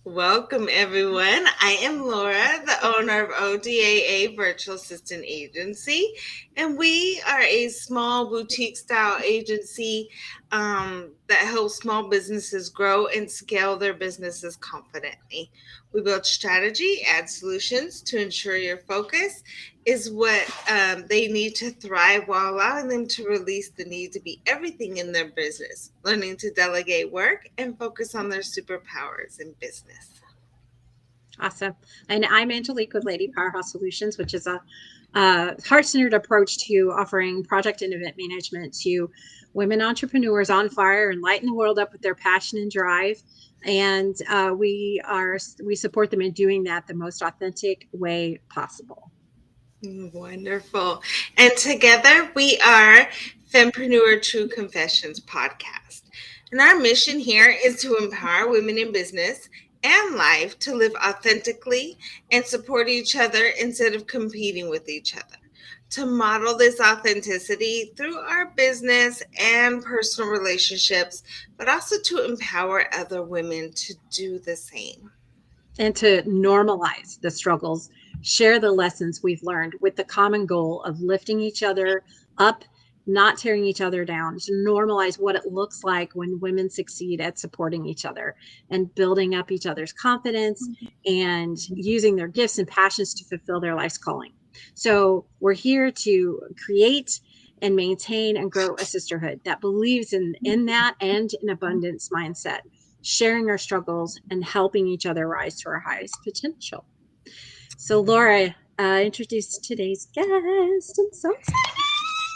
Welcome, everyone. I am Laura, the owner of ODAA Virtual Assistant Agency, and we are a small boutique style agency that helps small businesses grow and scale their businesses confidently. We build strategy, add solutions to ensure your focus is what they need to thrive while allowing them to release the need to be everything in their business, learning to delegate work and focus on their superpowers in business. Awesome. And I'm Angelique with Lady Powerhouse Solutions, which is a heart-centered approach to offering project and event management to women entrepreneurs on fire and lighting the world up with their passion and drive. And we support them in doing that the most authentic way possible. Wonderful. And together we are Fempreneur True Confessions podcast. And our mission here is to empower women in business and life to live authentically and support each other instead of competing with each other. To model this authenticity through our business and personal relationships, but also to empower other women to do the same. And to normalize the struggles, share the lessons we've learned with the common goal of lifting each other up, not tearing each other down, to normalize what it looks like when women succeed at supporting each other and building up each other's confidence and using their gifts and passions to fulfill their life's calling. So we're here to create and maintain and grow a sisterhood that believes in that and an abundance mindset, sharing our struggles and helping each other rise to our highest potential. So Laura, introduce today's guest.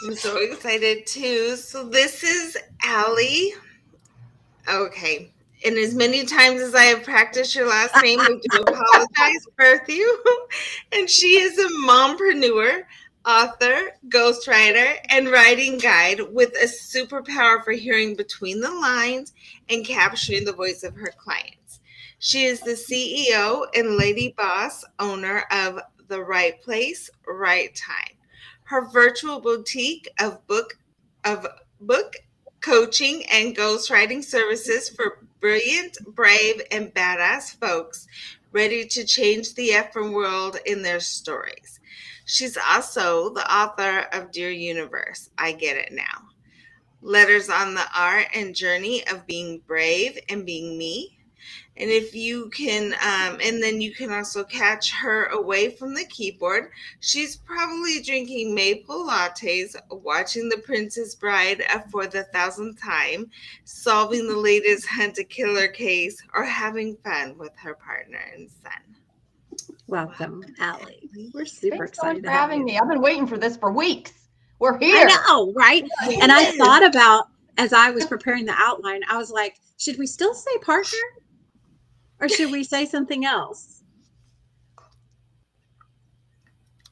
I'm so excited too. So this is Allie. Okay. And as many times as I have practiced your last name, I do apologize, Berthiaume. And she is a mompreneur, author, ghostwriter, and writing guide with a superpower for hearing between the lines and capturing the voice of her clients. She is the CEO and lady boss owner of The Right Place, Right Time. Her virtual boutique of book coaching and ghostwriting services for brilliant, brave, and badass folks ready to change the effin world in their stories. She's also the author of Dear Universe, I Get It Now. Letters on the art and journey of being brave and being me. And if you can, and then you can also catch her away from the keyboard. She's probably drinking maple lattes, watching The Princess Bride for the thousandth time, solving the latest hunted killer case, or having fun with her partner and son. Welcome, Allie. We're super Thanks so much excited for to have having you. me. I've been waiting for this for weeks. We're here. I know, right? And I thought about, as I was preparing the outline, I was like, should we still say partner? Or should we say something else?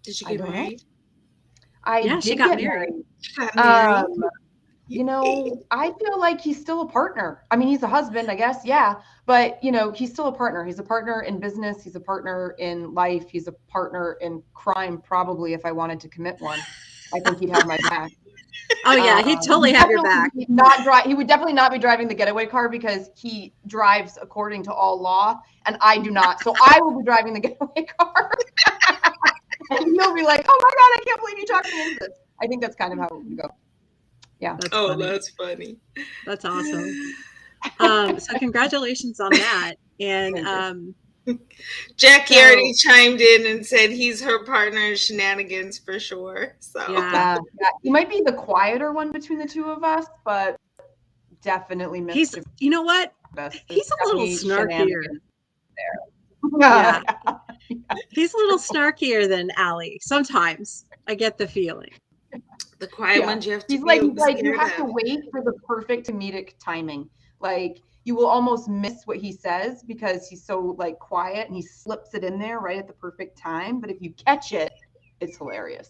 Did you get married? I She did got get married. married. I feel like he's still a partner. I mean, he's a husband, I guess. Yeah. But, he's still a partner. He's a partner in business. He's a partner in life. He's a partner in crime, probably, if I wanted to commit one. I think he'd have my back. Oh, yeah. He'd totally have your back. He would definitely not be driving the getaway car because he drives according to all law, and I do not. So I will be driving the getaway car. And he'll be like, oh, my God, I can't believe you talked me into this. I think that's kind of how it would go. Yeah. That's funny. That's awesome. So congratulations on that. And Jackie already chimed in and said he's her partner in shenanigans for sure. So yeah. He might be the quieter one between the two of us, but definitely mischievous. You know what? He's a little snarkier. Yeah. He's a little snarkier than Allie. Sometimes I get the feeling. The quiet ones you have to. He's like you have to wait for the perfect comedic timing. Like you will almost miss what he says because he's so quiet and he slips it in there right at the perfect time. But if you catch it, it's hilarious.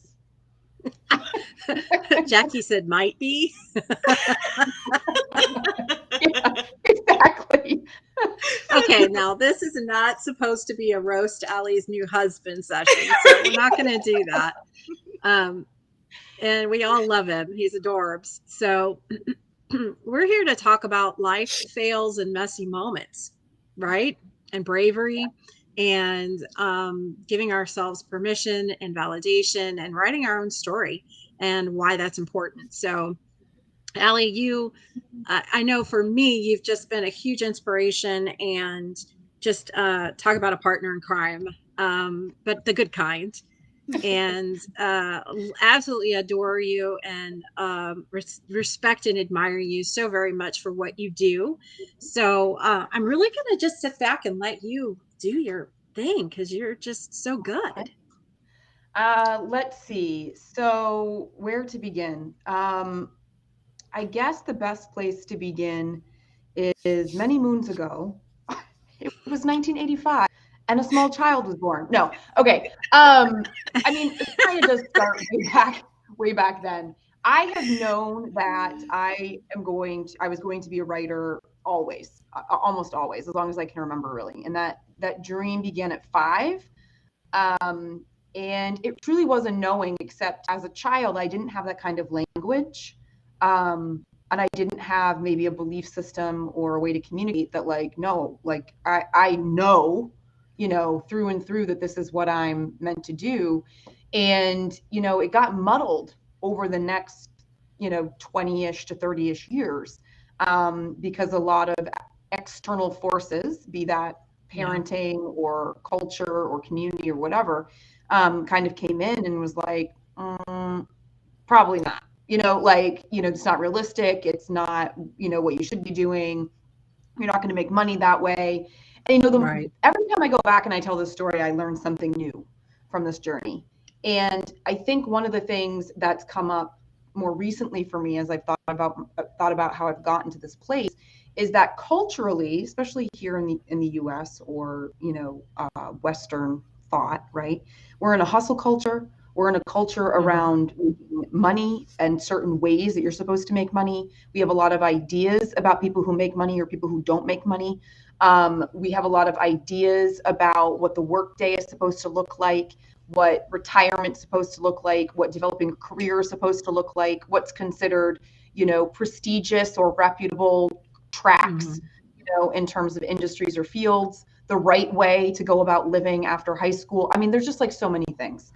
Jackie said might be. Yeah, exactly. Okay, now this is not supposed to be a roast Allie's new husband session, so we're not going to do that. And we all love him. He's adorbs. So we're here to talk about life fails and messy moments, right? And bravery, and giving ourselves permission and validation, and writing our own story, and why that's important. So, Allie, I know for me, you've just been a huge inspiration, and just talk about a partner in crime, but the good kind. And absolutely adore you, and respect and admire you so very much for what you do. So I'm really going to just sit back and let you do your thing, because you're just so good. Let's see. So where to begin? I guess the best place to begin is many moons ago. It was 1985, and a small child was born. No, okay. I mean, it kind of does start way back then. I have known that I was going to be a writer always, almost always, as long as I can remember, really. And that dream began at 5. And it truly was a knowing, except as a child, I didn't have that kind of language. And I didn't have maybe a belief system or a way to communicate that, like, no, like I know, through and through that this is what I'm meant to do. And, it got muddled over the next, 20-ish to 30-ish years, because a lot of external forces, be that parenting or culture or community or whatever, kind of came in and was like, probably not. It's not realistic. It's not, what you should be doing. You're not going to make money that way. And, Right. every time I go back and I tell this story, I learn something new from this journey. And I think one of the things that's come up more recently for me, as I've thought about how I've gotten to this place, is that culturally, especially here in the US, or, Western thought, right? We're in a hustle culture. We're in a culture around money and certain ways that you're supposed to make money. We have a lot of ideas about people who make money or people who don't make money. We have a lot of ideas about what the workday is supposed to look like, what retirement's supposed to look like, what developing a career is supposed to look like, what's considered, prestigious or reputable tracks, in terms of industries or fields, the right way to go about living after high school. I mean, there's just like so many things.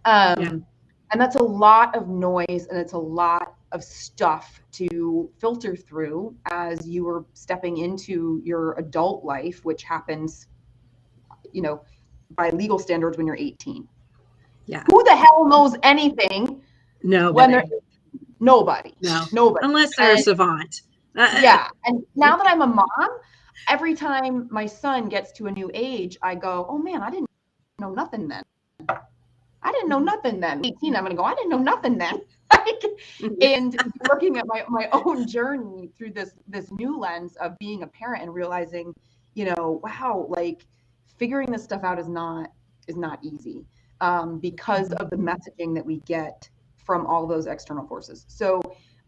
And that's a lot of noise, and it's a lot of stuff to filter through as you are stepping into your adult life, which happens, by legal standards when you're 18. Yeah. Who the hell knows anything? Nobody. Nobody. No. Nobody. Unless they're a savant. Yeah. And now that I'm a mom, every time my son gets to a new age, I go, oh man, I didn't know nothing then. I didn't know nothing then. 18, I'm going to go, I didn't know nothing then. And looking at my own journey through this new lens of being a parent and realizing, wow, like figuring this stuff out is not easy, because of the messaging that we get from all those external forces. So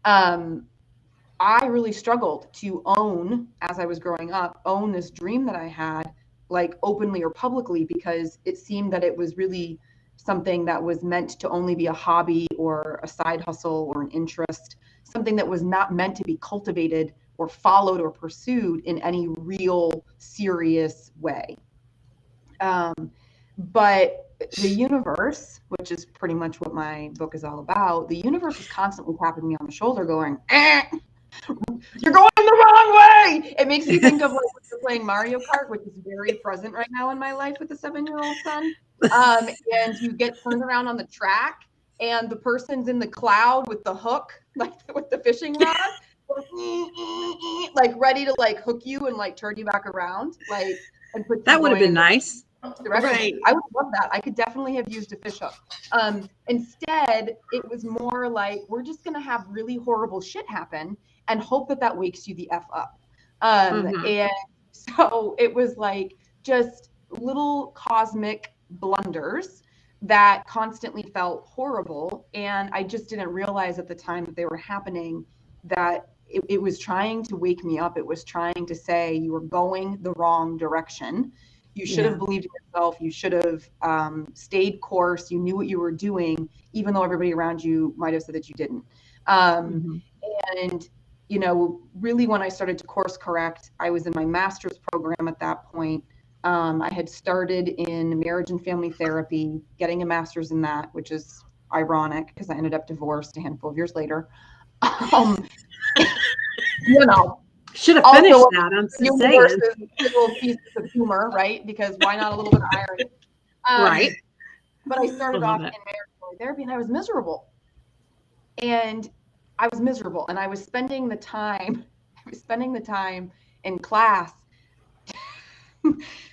I really struggled to own, as I was growing up, own this dream that I had, like openly or publicly, because it seemed that it was really something that was meant to only be a hobby or a side hustle or an interest, something that was not meant to be cultivated or followed or pursued in any real serious way. But the universe, which is pretty much what my book is all about, the universe is constantly tapping me on the shoulder going, you're going the wrong way. It makes me think of like when you're playing Mario Kart, which is very present right now in my life with a 7-year-old son. And you get turned around on the track, and the person's in the cloud with the hook, like with the fishing rod, like ready to like hook you and like turn you back around, like, and put That would have been nice. Right. I would love that. I could definitely have used a fish hook. Instead, it was more like, we're just going to have really horrible shit happen and hope that wakes you the F up. And so it was like just little cosmic blunders that constantly felt horrible. And I just didn't realize at the time that they were happening that it was trying to wake me up. It was trying to say, you were going the wrong direction. You should have believed in yourself. You should have stayed course. You knew what you were doing, even though everybody around you might have said that you didn't. And really when I started to course correct, I was in my master's program at that point. I had started in marriage and family therapy, getting a master's in that, which is ironic because I ended up divorced a handful of years later. You know, Should have also finished that. I'm just saying. universe's little pieces of humor, right? Because why not a little bit of irony? Right. But I started I love off in it. marriage and family therapy, and I was miserable. And I was miserable, and I was spending the time in class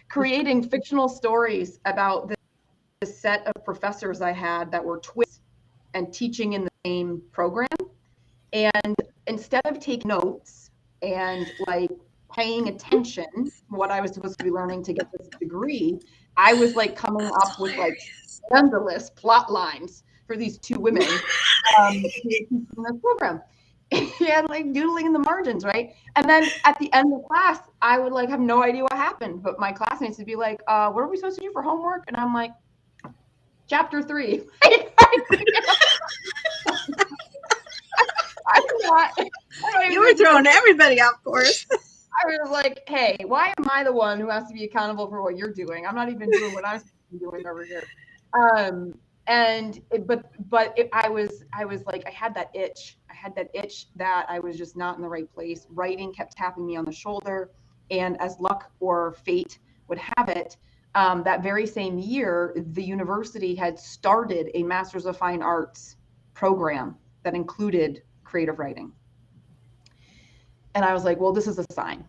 creating fictional stories about the set of professors I had that were twins and teaching in the same program. And instead of taking notes and like paying attention to what I was supposed to be learning to get this degree, I was like coming up with like endless plot lines for these two women in this program. And like doodling in the margins, right? And then at the end of class, I would like have no idea what happened, but my classmates would be like, what are we supposed to do for homework? And I'm like, chapter 3. You were throwing everybody off course. I was like, hey, why am I the one who has to be accountable for what you're doing? I'm not even doing what I'm supposed to be doing over here. I was like, I had that itch that I was just not in the right place. Writing kept tapping me on the shoulder. And as luck or fate would have it, that very same year, the university had started a Master's of Fine Arts program that included creative writing. And I was like, well, this is a sign.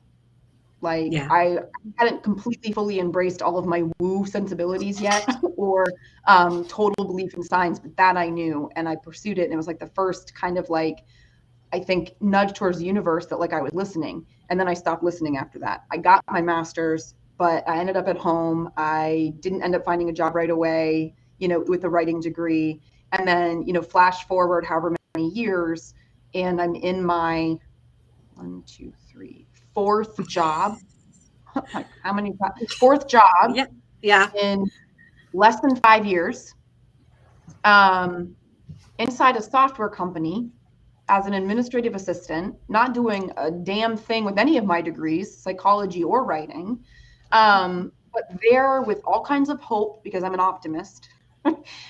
Like, yeah. I hadn't completely fully embraced all of my woo sensibilities yet or total belief in signs, but that I knew, and I pursued it. And it was like the first kind of like, I think, nudge towards the universe that like I was listening. And then I stopped listening after that. I got my master's, but I ended up at home. I didn't end up finding a job right away, with a writing degree. And then, flash forward however many years, and I'm in my 4th job. Like how many? 4th job. Yeah. In less than 5 years. Inside a software company as an administrative assistant, not doing a damn thing with any of my degrees, psychology or writing, but there with all kinds of hope, because I'm an optimist,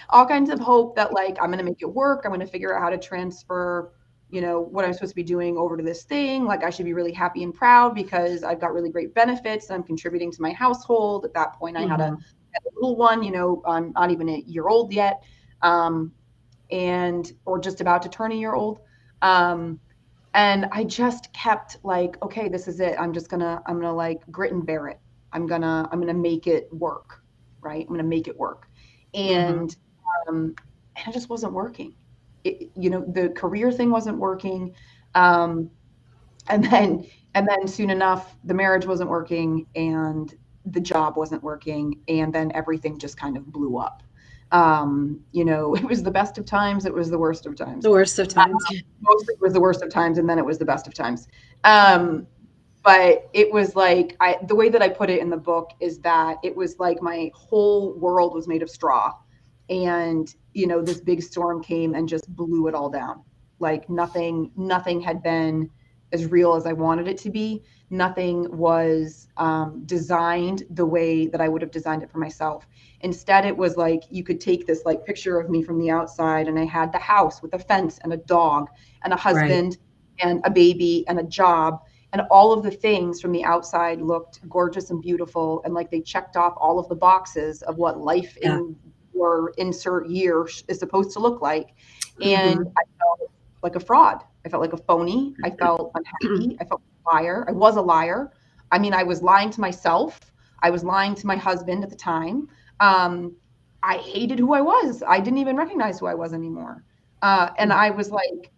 all kinds of hope that like I'm going to make it work. I'm going to figure out how to transfer what I'm supposed to be doing over to this thing. Like I should be really happy and proud because I've got really great benefits and I'm contributing to my household. At that point, I had a little one, I'm not even a year old yet, or just about to turn a year old. And I just kept like, okay, this is it. I'm gonna like grit and bear it. I'm gonna make it work. Right. I'm gonna make it work. And it just wasn't working. The career thing wasn't working. And then soon enough, the marriage wasn't working and the job wasn't working. And then everything just kind of blew up. It was the best of times. It was the worst of times. The worst of times. Mostly it was the worst of times. And then it was the best of times. But it was like, the way that I put it in the book is that it was like my whole world was made of straw. And, this big storm came and just blew it all down. Like nothing had been as real as I wanted it to be. Nothing was designed the way that I would have designed it for myself. Instead, it was like you could take this like picture of me from the outside, and I had the house with a fence and a dog and a husband and a baby and a job. And all of the things from the outside looked gorgeous and beautiful. And like they checked off all of the boxes of what life in your insert year is supposed to look like. And I felt like a fraud. I felt like a phony. I felt unhappy. I felt like a liar. I was a liar. I mean, I was lying to myself. I was lying to my husband at the time. I hated who I was. I didn't even recognize who I was anymore. And I was like,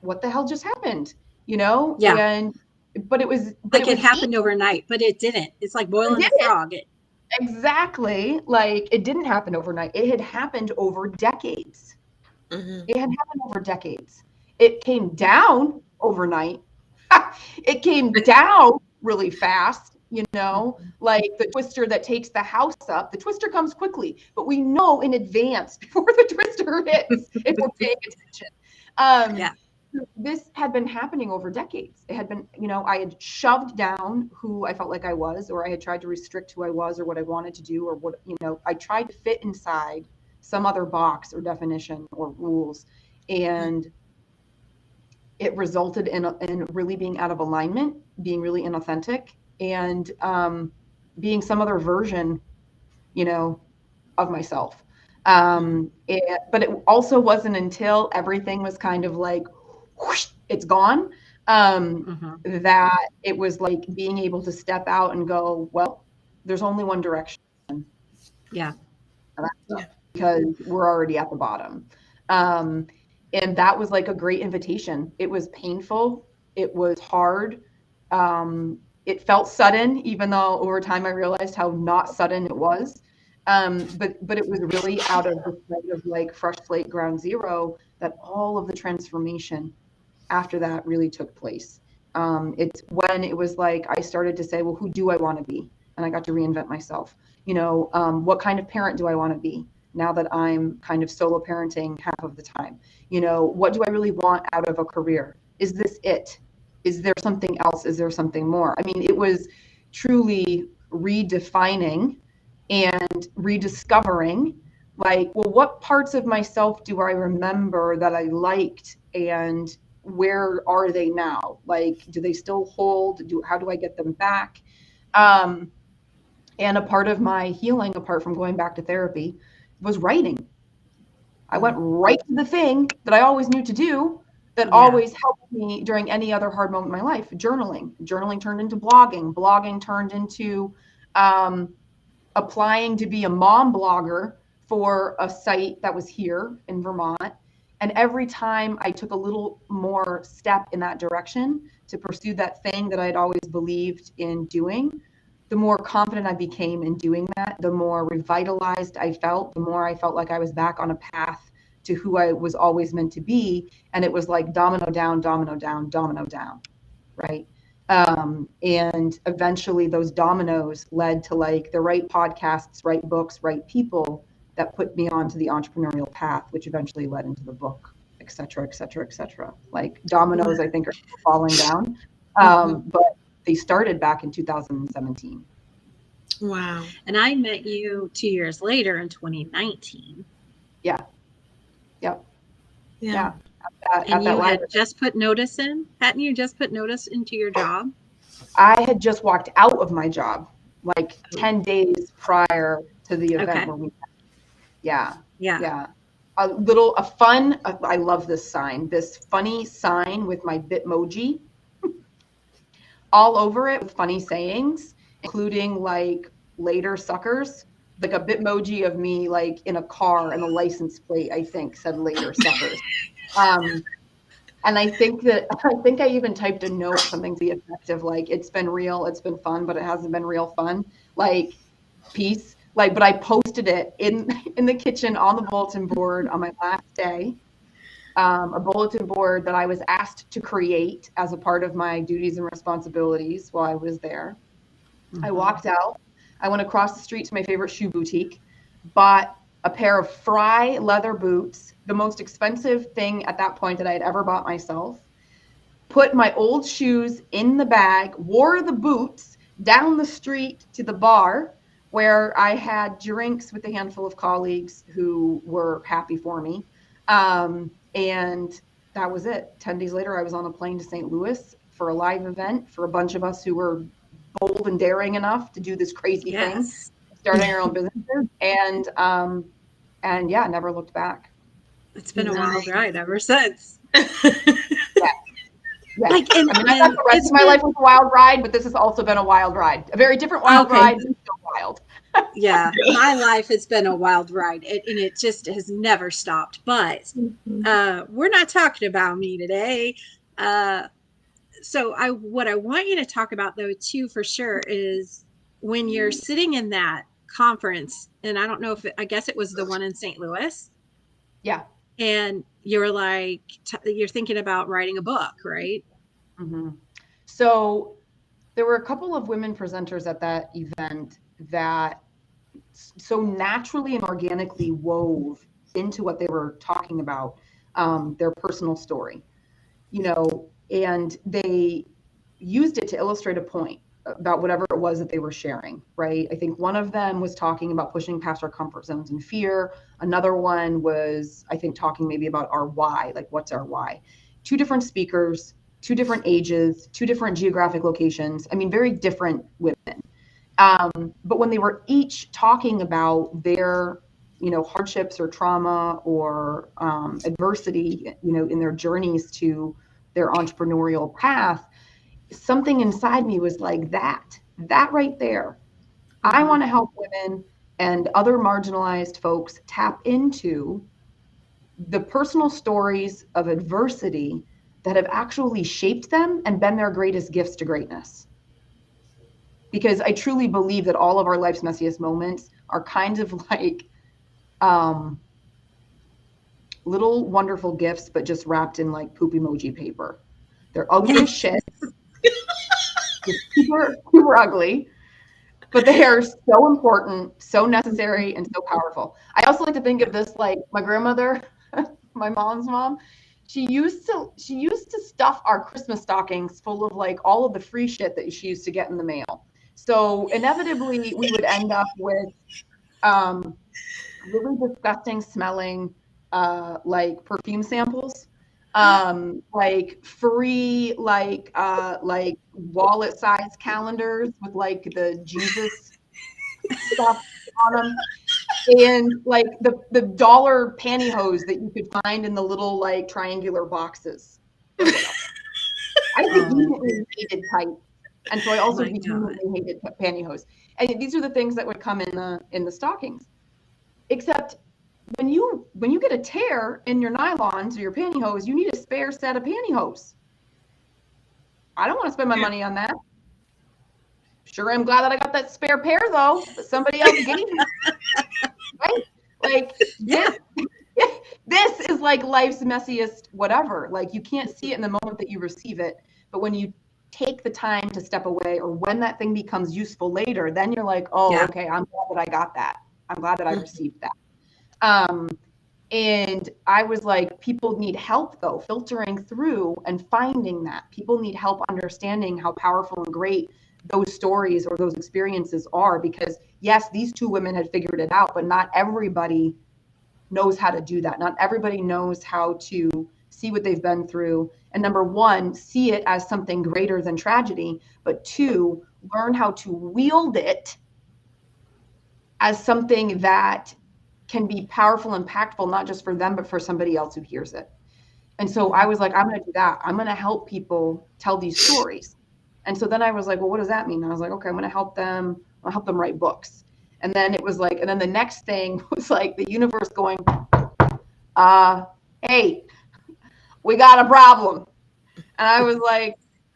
what the hell just happened? Yeah. But it was like it happened overnight, but it didn't. It's like boiling a frog. Exactly. Like it didn't happen overnight. It had happened over decades. It had happened over decades. It came down overnight. It came down really fast, like the twister that takes the house up. The twister comes quickly, but we know in advance before the twister hits if we're paying attention. this had been happening over decades. It had been, I had shoved down who I felt like I was, or I had tried to restrict who I was or what I wanted to do, or what, I tried to fit inside some other box or definition or rules. And it resulted in really being out of alignment, being really inauthentic, and being some other version, of myself. But it also wasn't until everything was kind of like, whoosh, it's gone, that it was like being able to step out and go, well, there's only one direction. Yeah. Because we're already at the bottom. And that was like a great invitation. It was painful. It was hard. It felt sudden, even though over time I realized how not sudden it was. But it was really out of the state of like fresh slate ground zero that all of the transformation after that really took place. It's when it was like I started to say, well, who do I want to be? And I got to reinvent myself. What kind of parent do I want to be now that I'm kind of solo parenting half of the time? What do I really want out of a career? Is this it? Is there something else? Is there something more? I mean, it was truly redefining and rediscovering, like, well, what parts of myself do I remember that I liked, and where are they now? Like, do they still hold? How do I get them back? And a part of my healing, apart from going back to therapy, was writing. I went right to the thing that I always knew to do, that always helped me during any other hard moment in my life. Journaling turned into blogging turned into applying to be a mom blogger for a site that was here in Vermont. And every time I took a little more step in that direction to pursue that thing that I'd always believed in doing, the more confident I became in doing that, the more revitalized I felt, the more I felt like I was back on a path to who I was always meant to be. And it was like domino down, domino down, domino down, right? And eventually those dominoes led to like the right podcasts, right books, right people that put me onto the entrepreneurial path, which eventually led into the book, et cetera, et cetera, et cetera. Like dominoes, I think, are falling down. But they started back in 2017. Wow. And I met you 2 years later in 2019. Yeah. Yep. Yeah. And you had just put notice in? Hadn't you just put notice into your job? I had just walked out of my job like 10 days prior to the event where we met. Yeah. I love this sign, this funny sign with my Bitmoji all over it with funny sayings, including like later suckers, like a Bitmoji of me like in a car and a license plate, I think, said later suckers. And I think I even typed a note, something to the effect of like, it's been real, it's been fun, but it hasn't been real fun. Like, peace. Like, but I posted it in the kitchen on the bulletin board on my last day. A bulletin board that I was asked to create as a part of my duties and responsibilities while I was there. I walked out. I went across the street to my favorite shoe boutique, bought a pair of Fry leather boots, the most expensive thing at that point that I had ever bought myself, put my old shoes in the bag, wore the boots down the street to the bar where I had drinks with a handful of colleagues who were happy for me. And that was it. 10 days later, I was on a plane to St. Louis for a live event for a bunch of us who were bold and daring enough to do this crazy thing, starting our own businesses. And yeah, never looked back. It's been a wild ride ever since. Yeah. Like, I thought the rest of my life was a wild ride, but this has also been a wild ride. A very different wild ride, but still wild. Yeah, my life has been a wild ride, and it just has never stopped. But we're not talking about me today. So what I want you to talk about, though, too, for sure, is when you're sitting in that conference, and I don't know if I guess it was the one in St. Louis. Yeah. And you're like, you're thinking about writing a book, right? Mm-hmm. So there were a couple of women presenters at that event that so naturally and organically wove into what they were talking about, their personal story. and they used it to illustrate a point about whatever it was that they were sharing, right? I think one of them was talking about pushing past our comfort zones and fear. Another one was, I think, talking maybe about our why, like what's our why? Two different speakers, two different ages, two different geographic locations. I mean, very different women. But when they were each talking about their, hardships or trauma or adversity, in their journeys to their entrepreneurial path, something inside me was like that right there. I want to help women and other marginalized folks tap into the personal stories of adversity that have actually shaped them and been their greatest gifts to greatness. Because I truly believe that all of our life's messiest moments are kind of like little wonderful gifts, but just wrapped in like poop emoji paper. They're ugly as shit. super, super ugly, but they are so important, so necessary, and so powerful. I also like to think of this like my grandmother, my mom's mom. She used to stuff our Christmas stockings full of like all of the free shit that she used to get in the mail. So inevitably, we would end up with really disgusting smelling like perfume samples, like free like wallet size calendars with like the Jesus stuff on them, and like the dollar pantyhose that you could find in the little like triangular boxes. I vehemently hated tights, and so I also vehemently hated pantyhose. And these are the things that would come in the stockings. Except when you get a tear in your nylons or your pantyhose, you need a spare set of pantyhose. I don't want to spend my money on that. Sure, I'm glad that I got that spare pair though, that somebody else gave me. Right? Like this is like life's messiest whatever. Like you can't see it in the moment that you receive it, but when you take the time to step away, or when that thing becomes useful later, then you're like, oh, okay, I'm glad that I got that. I'm glad that I received that. And I was like, people need help though, filtering through and finding that. People need help understanding how powerful and great those stories or those experiences are, because yes, these two women had figured it out, but not everybody knows how to do that. Not everybody knows how to see what they've been through. And number one, see it as something greater than tragedy, but two, learn how to wield it as something that can be powerful and impactful, not just for them, but for somebody else who hears it. And so I was like, I'm going to do that. I'm going to help people tell these stories. And so then I was like, well, what does that mean? And I was like, okay, I'm going to help them. I'll help them write books. And then it was like, and then the next thing was like the universe going, hey, we got a problem. And I was like,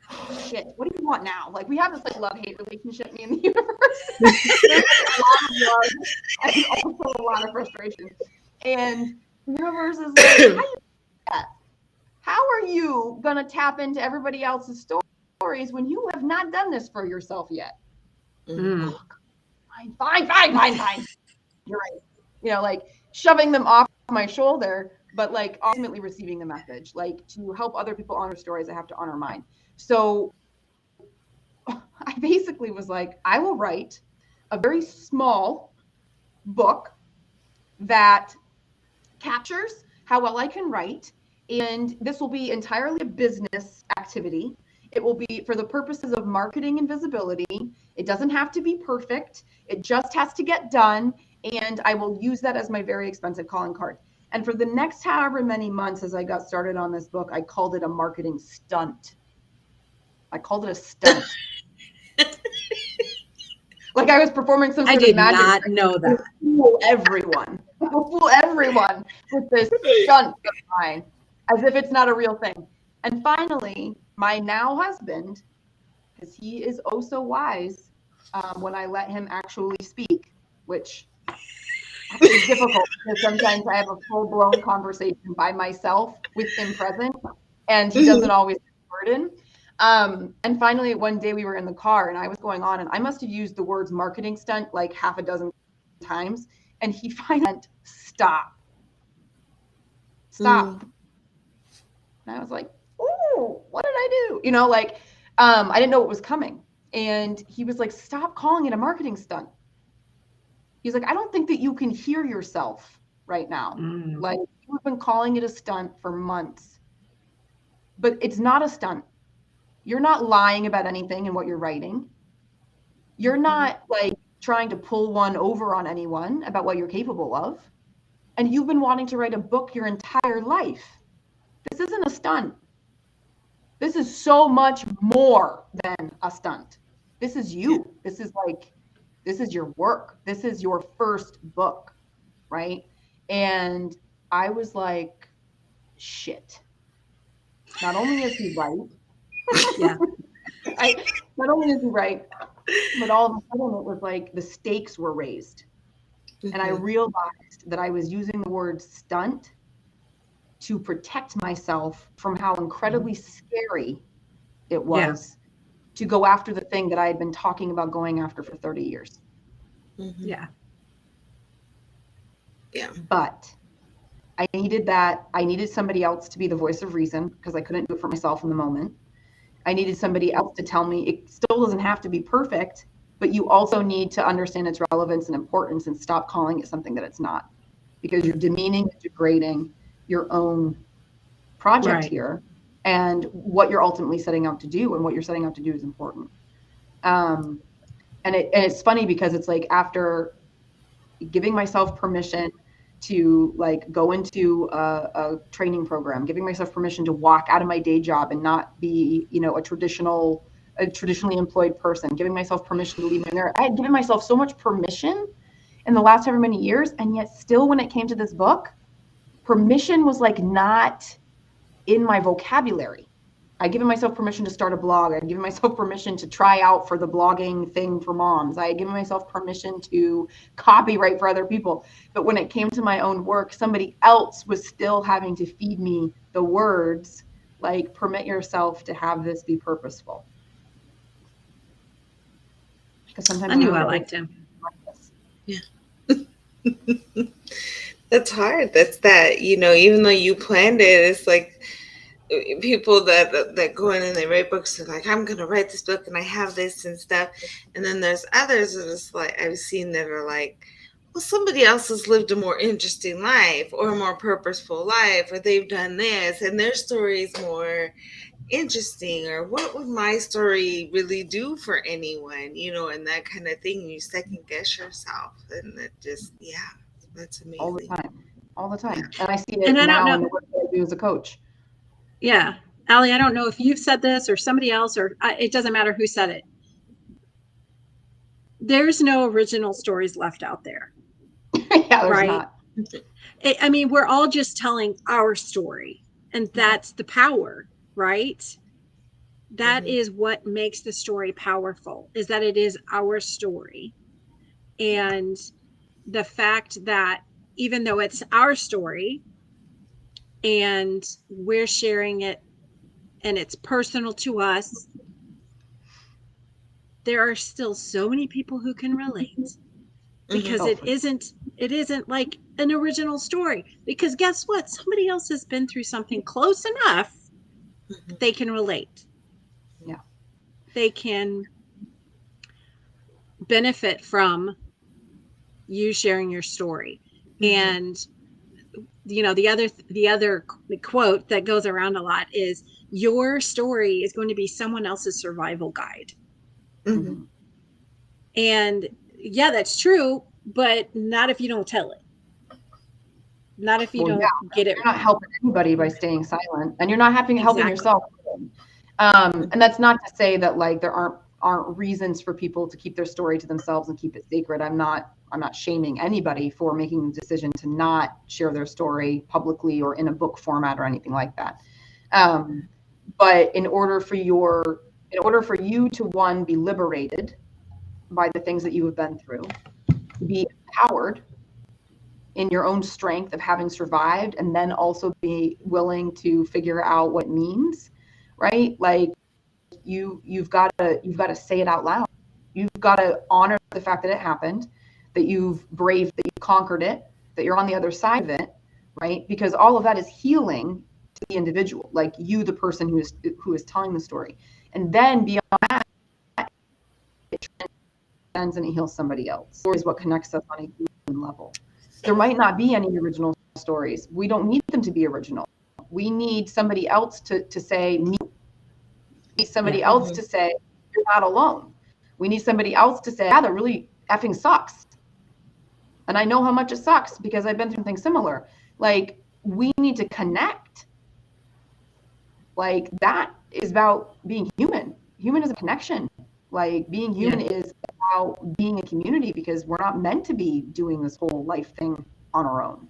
oh, shit, what do you want now? Like we have this like love-hate relationship, me and the universe. There's a lot of love and also a lot of frustration. And the universe is like, how are you going to tap into everybody else's stories when you have not done this for yourself yet? Mm. Fine. You're right. Like shoving them off my shoulder, but like ultimately receiving the message. Like to help other people honor stories, I have to honor mine. So I basically was like, I will write a very small book that captures how well I can write. And this will be entirely a business activity. It will be for the purposes of marketing and visibility. It doesn't have to be perfect. It just has to get done. And I will use that as my very expensive calling card. And for the next however many months as I got started on this book, I called it a marketing stunt. I called it a stunt. Like I was performing some sort of magic. I did not know that. Fool everyone. Fool everyone with this stunt of mine, as if it's not a real thing. And finally, my now husband, because he is oh so wise, when I let him actually speak, which is difficult because sometimes I have a full-blown conversation by myself with him present, and he doesn't always have a word in. And finally, one day we were in the car and I was going on and I must have used the words marketing stunt like half a dozen times. And he finally went, stop. And I was like, ooh, do? What did I do? Like, I didn't know what was coming. And he was like, stop calling it a marketing stunt. He's like, I don't think that you can hear yourself right now. Like, you've been calling it a stunt for months, but it's not a stunt. You're not lying about anything in what you're writing. You're not like trying to pull one over on anyone about what you're capable of. And you've been wanting to write a book your entire life. This isn't a stunt. This is so much more than a stunt. This is you. This is your work. This is your first book, right? And I was like, shit. Not only is he right, not only is he right, but all of a sudden it was like the stakes were raised. And I realized that I was using the word stunt to protect myself from how incredibly scary it was to go after the thing that I had been talking about going after for 30 years. Yeah. But I needed that. I needed somebody else to be the voice of reason because I couldn't do it for myself in the moment. I needed somebody else to tell me it still doesn't have to be perfect, but you also need to understand its relevance and importance and stop calling it something that it's not, because you're demeaning and degrading your own project here and what you're ultimately setting out to do, and what you're setting out to do is important. And it's funny because it's like after giving myself permission to like go into a training program, giving myself permission to walk out of my day job and not be, a traditionally employed person, giving myself permission to leave my marriage. I had given myself so much permission in the last however many years. And yet still, when it came to this book, permission was like not in my vocabulary. I'd given myself permission to start a blog. I'd given myself permission to try out for the blogging thing for moms. I had given myself permission to copyright for other people. But when it came to my own work, somebody else was still having to feed me the words like, permit yourself to have this be purposeful. Because sometimes I knew I liked him. That's hard. That's that, even though you planned it, it's like people that go in and they write books and like, I'm going to write this book and I have this and stuff. And then there's others that it's like, I've seen that are like, well, somebody else has lived a more interesting life or a more purposeful life, or they've done this and their story is more interesting, or what would my story really do for anyone, and that kind of thing. You second guess yourself, and it just, that's amazing. All the time. And I see it now in the work that I do as a coach. Yeah. Allie, I don't know if you've said this or somebody else, or it doesn't matter who said it. There's no original stories left out there. Yeah, there's not. I mean, we're all just telling our story, and that's the power, right? That is what makes the story powerful, is that it is our story. And the fact that even though it's our story and we're sharing it and it's personal to us, there are still so many people who can relate, because it isn't like an original story, because guess what? Somebody else has been through something close enough that they can relate. Yeah. They can benefit from you sharing your story. And the other quote that goes around a lot is, your story is going to be someone else's survival guide. And yeah, that's true, but not if you don't tell it. Not if you don't get it. You're not helping anybody by staying silent, and you're not helping yourself. And that's not to say that like there aren't reasons for people to keep their story to themselves and keep it sacred. I'm not shaming anybody for making the decision to not share their story publicly or in a book format or anything like that. But in order for you to, one, be liberated by the things that you have been through, be empowered in your own strength of having survived, and then also be willing to figure out what it means, right? Like you've got to say it out loud. You've got to honor the fact that it happened, that you've braved, that you conquered it, that you're on the other side of it, right? Because all of that is healing to the individual, like you, the person who is telling the story. And then beyond that, it transcends and it heals somebody else. Story is what connects us on a human level. There might not be any original stories. We don't need them to be original. We need somebody else to say, me. We need somebody else to say, you're not alone. We need somebody else to say, yeah, that really effing sucks. And I know how much it sucks because I've been through something similar. Like, we need to connect. Like, that is about being human. Human is a connection. Like, being human is about being a community, because we're not meant to be doing this whole life thing on our own.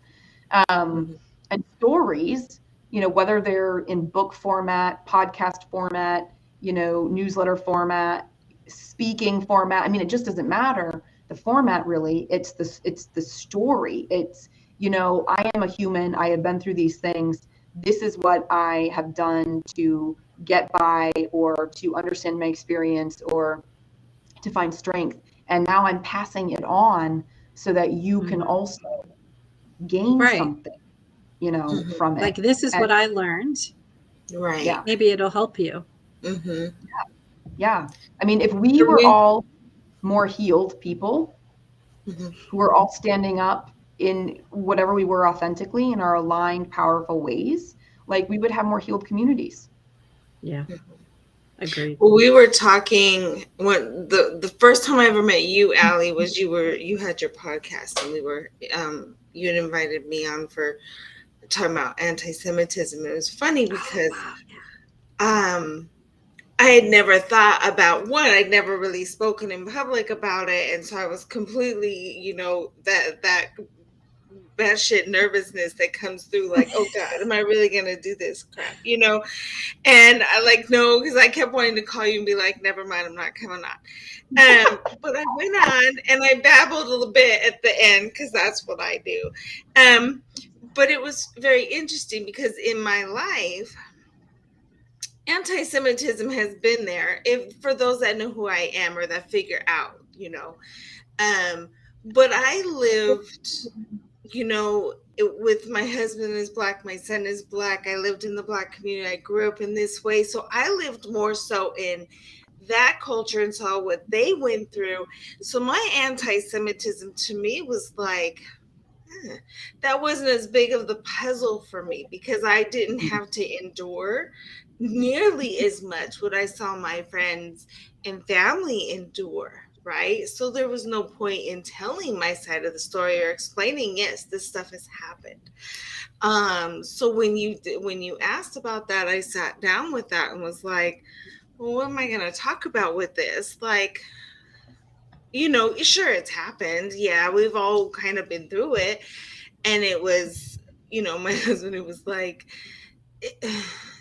And stories, you know, whether they're in book format, podcast format, you know, newsletter format, speaking format, I mean, it just doesn't matter the format, really. It's the story. It's, you know, I am a human. I have been through these things. This is what I have done to get by, or to understand my experience, or to find strength. And now I'm passing it on so that you can also gain something, you know, from it. Like, this is what I learned. Right. Yeah. Maybe it'll help you. Yeah. I mean, if we were all more healed people who are all standing up in whatever we were authentically, in our aligned, powerful ways, like, we would have more healed communities. Yeah. Agreed. Well, we were talking when the first time I ever met you, Allie, was you had your podcast, and we were you had invited me on for talking about anti-Semitism. It was funny because I had never thought about I'd never really spoken in public about it, and so I was completely, you know, that shit nervousness that comes through, like, oh God, am I really gonna do this crap, you know? And I like, no, because I kept wanting to call you and be like, never mind, I'm not coming on. But I went on and I babbled a little bit at the end, because that's what I do. But it was very interesting because in my life, anti-Semitism has been there, for those that know who I am or that figure out, you know. But I lived, you know, with my husband is Black, my son is Black. I lived in the Black community. I grew up in this way. So I lived more so in that culture and saw what they went through. So my anti-Semitism to me was like, that wasn't as big of the puzzle for me, because I didn't have to endure nearly as much what I saw my friends and family endure. Right. So there was no point in telling my side of the story or explaining, yes, this stuff has happened. So when you asked about that, I sat down with that and was like, well, what am I going to talk about with this? Like, you know, sure, it's happened. Yeah, we've all kind of been through it. And it was, you know, my husband, it was like,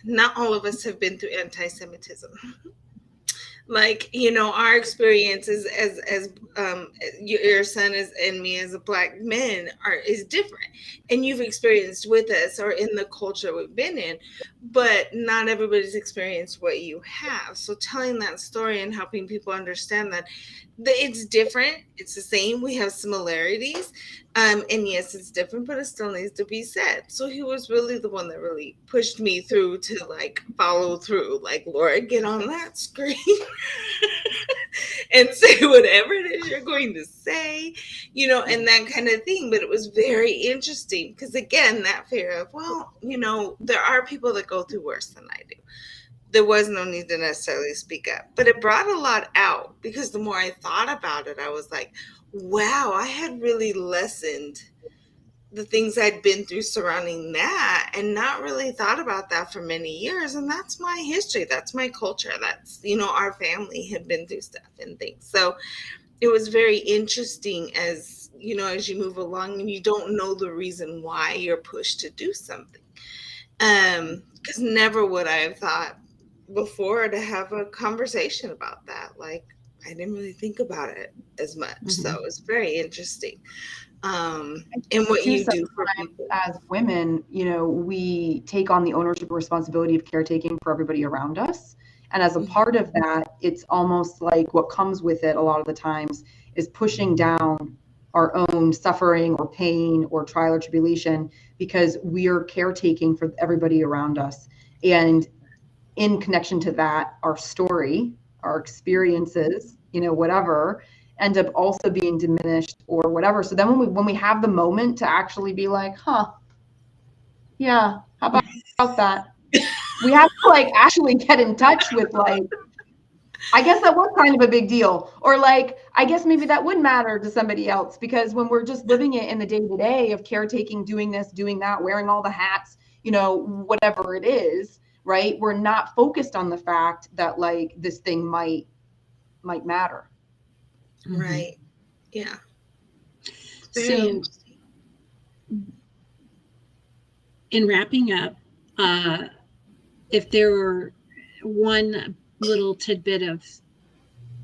not all of us have been through anti-Semitism. Like, you know, our experiences as your son is and me as a Black men is different, and you've experienced with us or in the culture we've been in, but not everybody's experienced what you have. So telling that story and helping people understand that it's different, it's the same, we have similarities, and yes, it's different, but it still needs to be said. So he was really the one that really pushed me through to like follow through, like, Laura, get on that screen and say whatever it is you're going to say, you know, and that kind of thing. But it was very interesting because, again, that fear of, well, you know, there are people that go through worse than I do. There was no need to necessarily speak up, but it brought a lot out, because the more I thought about it, I was like, wow, I had really lessened the things I'd been through surrounding that and not really thought about that for many years. And that's my history. That's my culture. That's, you know, our family had been through stuff and things. So it was very interesting as, you know, as you move along and you don't know the reason why you're pushed to do something. Because never would I have thought before to have a conversation about that. Like, I didn't really think about it as much. Mm-hmm. So it's very interesting. And what you do for people. As women, you know, we take on the ownership and responsibility of caretaking for everybody around us. And as a part of that, it's almost like what comes with it a lot of the times is pushing down our own suffering or pain or trial or tribulation, because we are caretaking for everybody around us. And in connection to that, our story, our experiences, whatever, end up also being diminished or whatever. So then when we have the moment to actually be like, yeah, how about that? We have to like actually get in touch with like, I guess that was kind of a big deal. Or like, I guess maybe that would matter to somebody else, because when we're just living it in the day-to-day of caretaking, doing this, doing that, wearing all the hats, whatever it is, right? We're not focused on the fact that like this thing might matter. Right. Yeah. Very So interesting. in wrapping up, if there were one little tidbit of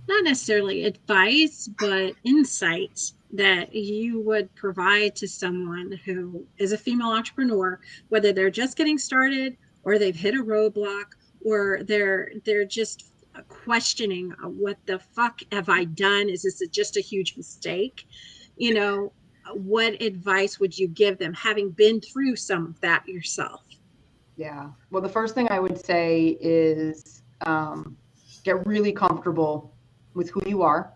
not necessarily advice, but insight that you would provide to someone who is a female entrepreneur, whether they're just getting started or they've hit a roadblock or they're just questioning what the fuck have I done? Is this just a huge mistake? What advice would you give them, having been through some of that yourself? Yeah. Well, the first thing I would say is get really comfortable with who you are,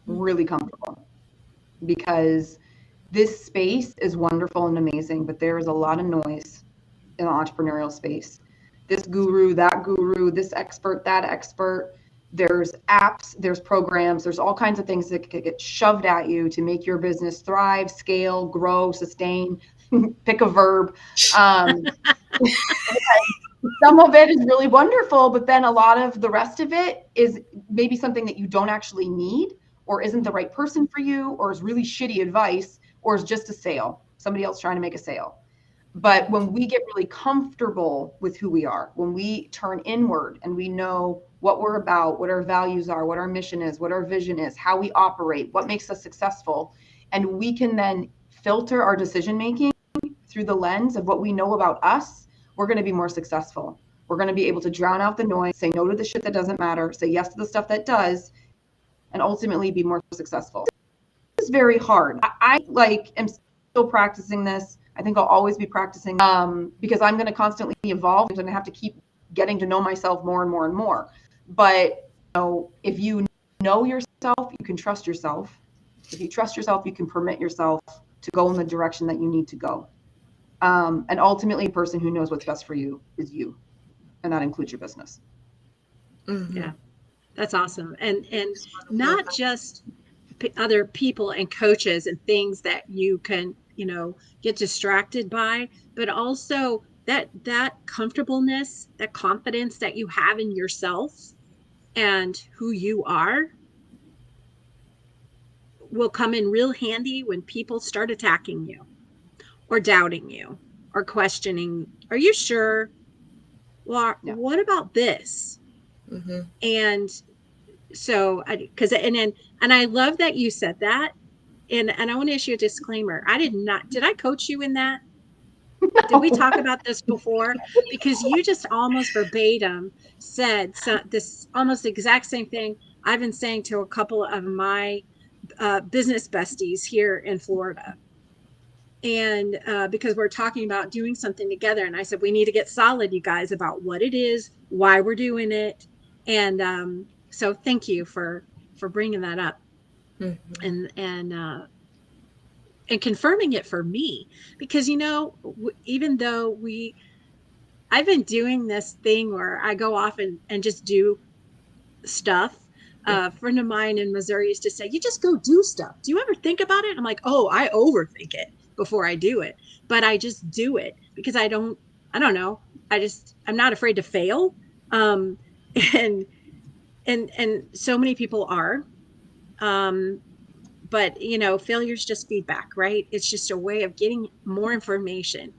really comfortable, because this space is wonderful and amazing, but there is a lot of noise in the entrepreneurial space. This guru, that guru, this expert, that expert. There's apps, there's programs, there's all kinds of things that could get shoved at you to make your business thrive, scale, grow, sustain. Pick a verb. Some of it is really wonderful, but then a lot of the rest of it is maybe something that you don't actually need, or isn't the right person for you, or is really shitty advice, or is just a sale, somebody else trying to make a sale. But when we get really comfortable with who we are, when we turn inward and we know what we're about, what our values are, what our mission is, what our vision is, how we operate, what makes us successful, and we can then filter our decision making through the lens of what we know about us, we're going to be more successful. We're going to be able to drown out the noise, say no to the shit that doesn't matter, say yes to the stuff that does, and ultimately be more successful. It's very hard. I am still practicing this. I think I'll always be practicing because I'm going to constantly evolve. I'm going to have to keep getting to know myself more and more and more. But if you know yourself, you can trust yourself. If you trust yourself, you can permit yourself to go in the direction that you need to go. And ultimately, a person who knows what's best for you is you, and that includes your business. Mm-hmm. Yeah, that's awesome. And not just other people and coaches and things that you can get distracted by, but also that comfortableness, that confidence that you have in yourself and who you are will come in real handy when people start attacking you or doubting you or questioning, are you sure? Well, yeah. What about this? Mm-hmm. And so, and I love that you said that. And I want to issue a disclaimer. Did I coach you in that? No. Did we talk about this before? Because you just almost verbatim said this almost exact same thing I've been saying to a couple of my business besties here in Florida. And because we're talking about doing something together. And I said, we need to get solid, you guys, about what it is, why we're doing it. And so thank you for bringing that up. Mm-hmm. And confirming it for me, because even though I've been doing this thing where I go off and just do stuff. A friend of mine in Missouri used to say, you just go do stuff. Do you ever think about it? I'm like, oh, I overthink it before I do it, but I just do it because I don't know. I'm not afraid to fail. And so many people are. But failure is just feedback, right? It's just a way of getting more information.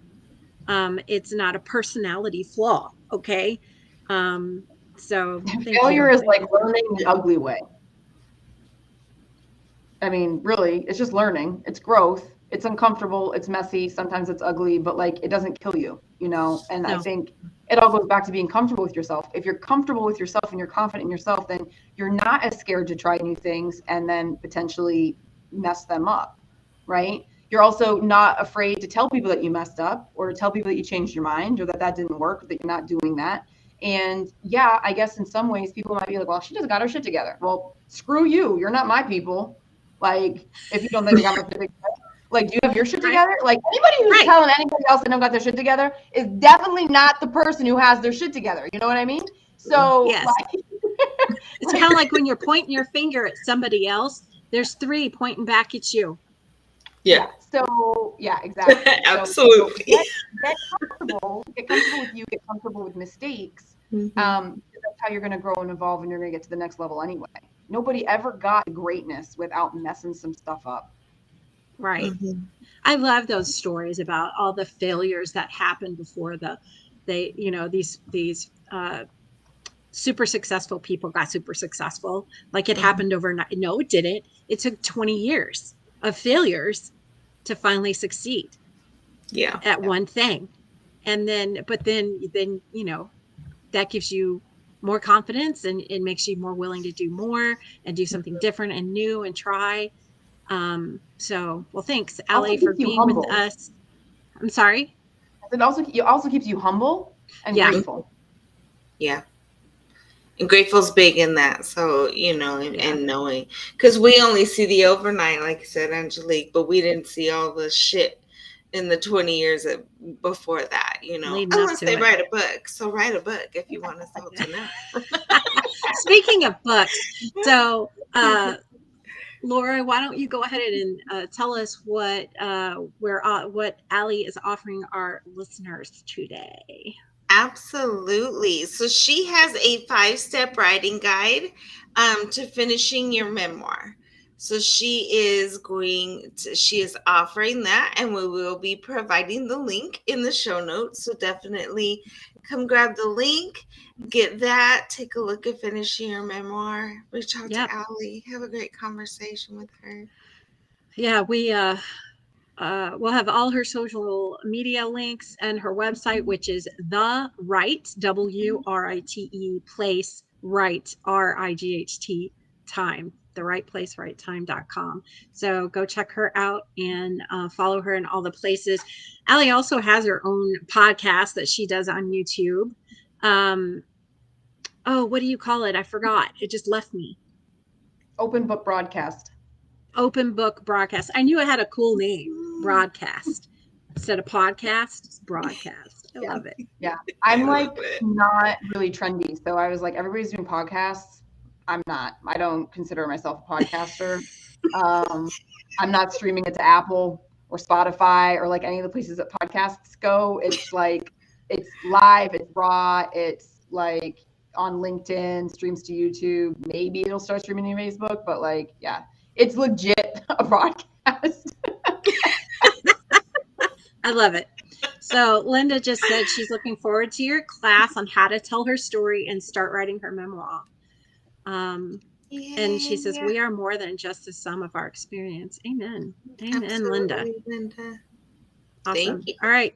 It's not a personality flaw. Okay. So failure is like learning the ugly way. I mean, really, it's just learning. It's growth. It's uncomfortable. It's messy. Sometimes it's ugly, but like, it doesn't kill you, And no. I think it all goes back to being comfortable with yourself. If you're comfortable with yourself and you're confident in yourself, then you're not as scared to try new things and then potentially mess them up, right? You're also not afraid to tell people that you messed up, or to tell people that you changed your mind, or that didn't work, that you're not doing that. And yeah, I guess in some ways people might be like, well, she just got her shit together. Well, screw you. You're not my people. Like, if you don't think I got my shit together, like, do you have your shit together? Like, anybody who's telling anybody else they don't got their shit together is definitely not the person who has their shit together. You know what I mean? So yes. It's kind of like when you're pointing your finger at somebody else, there's 3 pointing back at you. Yeah. So yeah, exactly. Absolutely. So get comfortable with you, get comfortable with mistakes. That's how you're going to grow and evolve, and you're going to get to the next level anyway. Nobody ever got greatness without messing some stuff up. Right. I love those stories about all the failures that happened before these super successful people got super successful. Like it happened overnight. No, it didn't. It took 20 years of failures to finally succeed at one thing. And then that gives you more confidence, and it makes you more willing to do more and do something different and new and try. Well, thanks, Allie, for being with us. I'm sorry. It also keeps you humble and grateful. Yeah. And grateful's big in that. So, and knowing, because we only see the overnight, like you said, Angelique, but we didn't see all the shit in the 20 years before that, unless they write a book. So write a book if you want us all to know. Speaking of books, so, Laura, why don't you go ahead and tell us what Allie is offering our listeners today? Absolutely. So she has a 5-step writing guide to finishing your memoir. So she is offering that, and we will be providing the link in the show notes. So definitely come grab the link, get that, take a look at finishing your memoir, reach out to Allie, have a great conversation with her. Yeah, we'll have all her social media links and her website, which is The Write, WRITE, place, write, RIGHT, time, The Right Place, Right Time.com. So go check her out and follow her in all the places. Allie also has her own podcast that she does on YouTube. What do you call it? I forgot. It just left me. Open Book Broadcast. Open Book Broadcast. I knew it had a cool name, Broadcast. Instead of podcast, it's Broadcast. I love it. Yeah. I'm like not really trendy. So I was like, everybody's doing podcasts. I'm not. I don't consider myself a podcaster. I'm not streaming it to Apple or Spotify or like any of the places that podcasts go. It's like, it's live, it's raw, it's like on LinkedIn, streams to YouTube. Maybe it'll start streaming to Facebook, but like, yeah. It's legit a broadcast. I love it. So Linda just said she's looking forward to your class on how to tell her story and start writing her memoir. And she says, we are more than just the sum of our experience. Amen. Amen, absolutely, Linda. Awesome. Thank you. All right.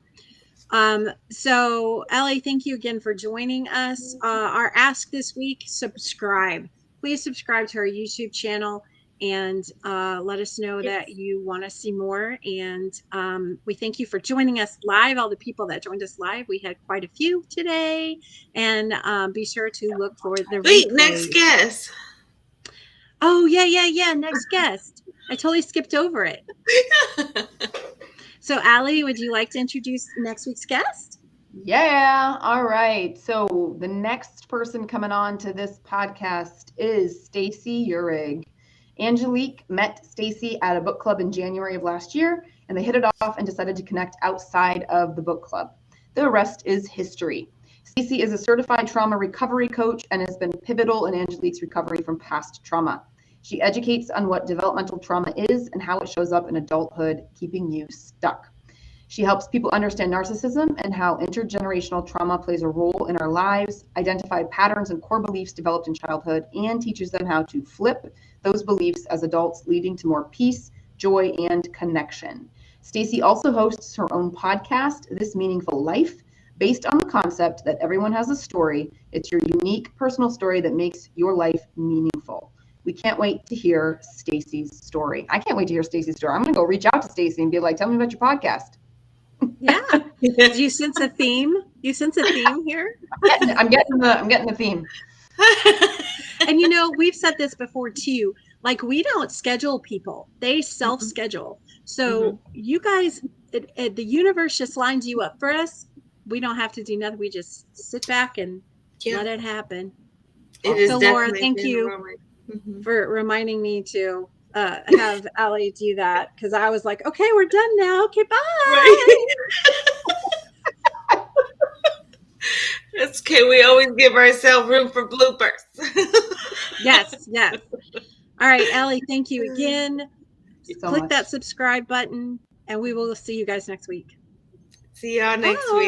So Allie, thank you again for joining us. Our ask this week, subscribe. Please subscribe to our YouTube channel. And let us know that you want to see more. And we thank you for joining us live. All the people that joined us live, we had quite a few today. And be sure to look for the next guest. Oh, yeah. Next guest. I totally skipped over it. So, Allie, would you like to introduce next week's guest? Yeah. All right. So the next person coming on to this podcast is Stacy Uhrig. Angelique met Stacy at a book club in January of last year, and they hit it off and decided to connect outside of the book club. The rest is history. Stacy is a certified trauma recovery coach and has been pivotal in Angelique's recovery from past trauma. She educates on what developmental trauma is and how it shows up in adulthood, keeping you stuck. She helps people understand narcissism and how intergenerational trauma plays a role in our lives, identify patterns and core beliefs developed in childhood, and teaches them how to flip those beliefs as adults, leading to more peace, joy, and connection. Stacy also hosts her own podcast, This Meaningful Life, based on the concept that everyone has a story. It's your unique personal story that makes your life meaningful. We can't wait to hear Stacy's story. I can't wait to hear Stacy's story. I'm going to go reach out to Stacy and be like, tell me about your podcast. Yeah. Do you sense a theme? You sense a theme here? I'm getting the theme. And we've said this before too. Like, we don't schedule people; they self-schedule. So you guys, the universe just lines you up for us. We don't have to do nothing. We just sit back and let it happen. It is so, Laura, thank you for reminding me to have Allie do that, because I was like, okay, we're done now. Okay, bye. Right. That's okay. We always give ourselves room for bloopers. Yes. All right, Allie, thank you again. So Click much. that subscribe button, and we will see you guys next week. See y'all next week.